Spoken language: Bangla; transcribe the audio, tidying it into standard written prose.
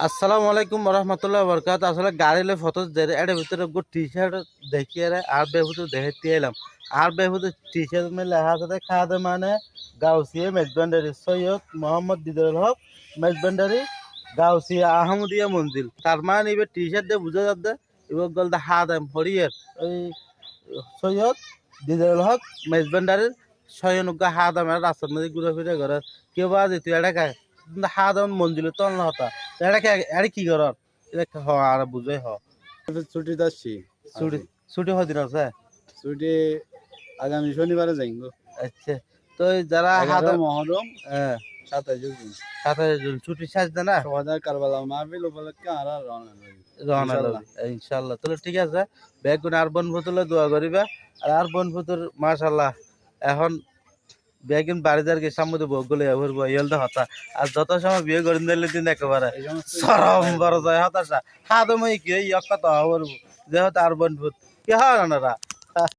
আসসালামু আলাইকুম রহমতুল্লাহ বরকাত। আসলে গাড়িলে ফটো এর ভিতরে গো টি শার্ট দেখিয়ে আর বেহুতে দেখতে এলাম। আর বেহুতে টি শার্ট মে লেখা আছে খাদে মানে গাউসিয়া মেজবান্ডারি সৈয়দ মোহাম্মদ দিদারুল হক মেজবান্ডারি গাউসিয়া আহমদিয়া মঞ্জিল। তার মানে এবার টি শার্ট দিয়ে বুঝা যাচ্ছে এবার গলদা হাদাম হরিয়ের ওই সৈয়দ দিদারুল হক মেজবান্ডারির সয়নুজ্ঞা হাদামের রাস্তার মধ্যে ঘুরে ফিরে ঘরে কেউ বা যেত এটা হাদাম মঞ্জিল তল না হতা এটাকে আরে কি কর এটা হ আর বুঝে হ ছুটি যাচ্ছি ছুটি ছুটি হদিন আছে ছুটি আগামী শনিবারে যাইব। আচ্ছা তো এই যারা হাদাম মহরম হ্যাঁ 27 জুন 27 জন ছুটি শেষ দেয় না সবাই কারবালা মাহফিল উপলক্ষে আর রওনা লবি ইনশাআল্লাহ। তাহলে ঠিক আছে বেগুন আর বন ফুতুলে দোয়া করিবা আর বন ফুতুর মাশাআল্লাহ এখন বেগুন বাড়ি যার গিয়ে সামনে বগুলে ভরবো ইয়েলদা হতা আর যত সময় বিয়ে করেন দিলে দিন একেবারে সরম বড় যায় হতাশা হাদমই কি ইয়ক কত হবো যে হতো আর বন ফুত কি হয় না